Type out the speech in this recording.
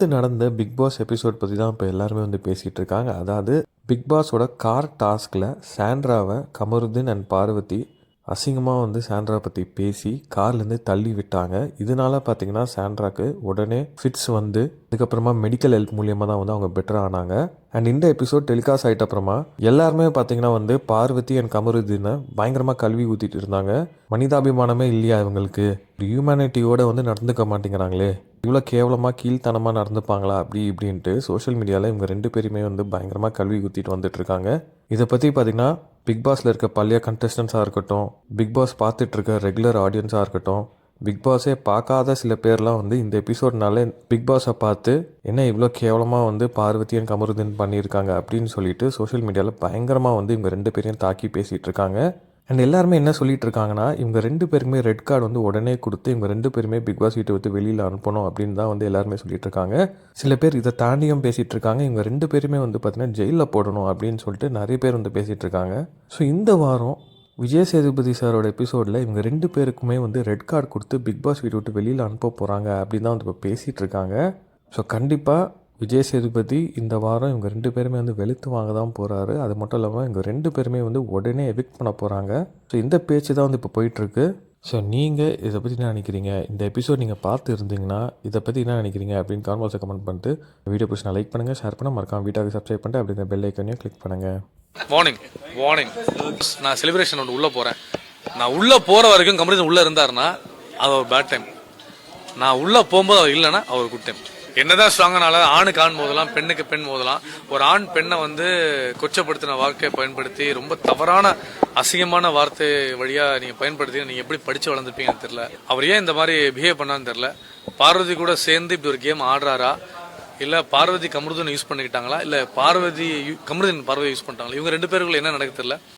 நேற்று நடந்த big pass episode பற்றி தான் இப்போ எல்லாருமே வந்து பேசிகிட்டு இருக்காங்க. அதாவது பிக் பாஸோட கார் டாஸ்கில் சாண்ட்ராவை கமருதீன் அண்ட் பார்வதி அசிங்கமாக வந்து சாண்ட்ரா பற்றி பேசி கார்லேருந்து தள்ளி விட்டாங்க. இதனால பார்த்தீங்கன்னா சாண்ட்ராக்கு உடனே ஃபிட்ஸ் வந்து அதுக்கப்புறமா மெடிக்கல் ஹெல்ப் மூலியமாக தான் வந்து அவங்க பெட்டர் ஆனாங்க. அண்ட் இந்த எபிசோட் டெலிகாஸ்ட் ஆகிட்ட அப்புறமா எல்லாருமே பார்த்தீங்கன்னா வந்து பார்வதி அண்ட் கமருதீனை பயங்கரமாக கல்வி ஊற்றிட்டு இருந்தாங்க. மனிதாபிமானமே இல்லையா இவங்களுக்கு, ஹியூமனிட்டியோட வந்து நடந்துக்க மாட்டேங்கிறாங்களே, இவ்வளோ கேவலமாக கீழ்த்தனமாக நடந்துப்பாங்களா அப்படி இப்படின்ட்டு சோஷியல் மீடியாவில் இவங்க ரெண்டு பேருமே வந்து பயங்கரமாக கல்வி ஊற்றிட்டு வந்துட்டு இருக்காங்க. இதை பற்றி பார்த்தீங்கன்னா பிக் பாஸில் இருக்க பழைய கண்டஸ்டன்ஸாக இருக்கட்டும், பிக் பாஸ் பார்த்துட்டு இருக்க ரெகுலர் ஆடியன்ஸாக இருக்கட்டும், பிக் பாஸே பார்க்காத சில பேர்லாம் வந்து இந்த எபிசோட்னாலே பிக் பாஸை பார்த்து என்ன இவ்வளோ கேவலமாக வந்து பார்வதி அண்ட் கமருதீன் பண்ணியிருக்காங்க அப்படின்னு சொல்லிட்டு சோஷியல் மீடியாவில் பயங்கரமாக வந்து இவங்க ரெண்டு பேரையும் தாக்கி பேசிகிட்டு இருக்காங்க. அண்ட் எல்லாருமே என்ன சொல்லிட்டு இருக்காங்கன்னா, இவங்க ரெண்டு பேருமே ரெட் கார்டு வந்து உடனே கொடுத்து இவங்க ரெண்டு பேருமே பிக் பாஸ் வீட்டை விட்டு வெளியில் அனுப்பணும் அப்படின்னு தான் வந்து எல்லாருமே சொல்லிட்டு இருக்காங்க. சில பேர் இதை தாண்டியும் பேசிகிட்டு இருக்காங்க, இவங்க ரெண்டு பேருமே வந்து பார்த்தீங்கன்னா ஜெயிலில் போடணும் அப்படின்னு சொல்லிட்டு நிறைய பேர் வந்து பேசிகிட்டு இருக்காங்க. ஸோ இந்த வாரம் விஜய் சேதுபதி சாரோட எபிசோடில் இவங்க ரெண்டு பேருக்குமே வந்து ரெட் கார்டு கொடுத்து பிக் பாஸ் வீட்டை விட்டு வெளியில் அனுப்ப போகிறாங்க அப்படின்னு தான் வந்து இப்போ பேசிகிட்டு இருக்காங்க. ஸோ கண்டிப்பாக விஜய் சேதுபதி இந்த வாரம் இவங்க ரெண்டு பேருமே வந்து வெளுத்து வாங்க தான் போகிறாரு. அது மட்டும் இல்லாமல் இவங்க ரெண்டு பேருமே வந்து உடனே எவிக்ட் பண்ண போகிறாங்க. ஸோ இந்த பேச்சு தான் வந்து இப்போ போயிட்டுருக்கு. ஸோ நீங்கள் இதை பற்றி என்ன நினைக்கிறீங்க? இந்த எபிசோட் நீங்கள் பார்த்து இருந்தீங்கன்னா இதை பற்றி என்ன நினைக்கிறீங்க அப்படின்னு காமெண்ட்ஸை கமெண்ட் பண்ணிட்டு வீடியோ பிடிச்சி லைக் பண்ணுங்கள், ஷேர் பண்ண மறக்காம வீடியோக்கு சப்ஸ்கிரைப் பண்ணிட்டு அப்படி இந்த பெல் ஐக்கனையும் கிளிக் பண்ணுங்கள். வார்னிங் நான் செலிப்ரேஷன் ஒன்று உள்ளே போகிறேன். நான் உள்ளே போகிற வரைக்கும் கமருதீன் உள்ளே இருந்தாருன்னா அது ஒரு பேட் டைம். நான் உள்ளே போகும்போது அவர் இல்லைன்னா அவர் குட் டைம். என்னதான் ஸ்ட்ராங்கனால ஆணுக்கு ஆண் மோதலாம், பெண்ணுக்கு பெண் மோதலாம். ஒரு ஆண் பெண்ணை வந்து கொச்சப்படுத்தின வார்த்தையை பயன்படுத்தி ரொம்ப தவறான அசிங்கமான வார்த்தை வழியா நீங்க பயன்படுத்தி நீங்க எப்படி படிச்சு வளர்ந்துருப்பீங்கன்னு தெரியல. அவர் ஏன் இந்த மாதிரி பிஹேவ் பண்ணான்னு தெரியல. பார்வதி கூட சேர்ந்து இப்படி ஒரு கேம் ஆடுறாரா, இல்ல பார்வதி கமருதீன் யூஸ் பண்ணிக்கிட்டாங்களா, இல்ல பார்வதி கமருதீன் பார்வதி யூஸ் பண்ணிட்டாங்களா, இவங்க ரெண்டு பேருக்குள்ள என்ன நடக்குது தெரியல.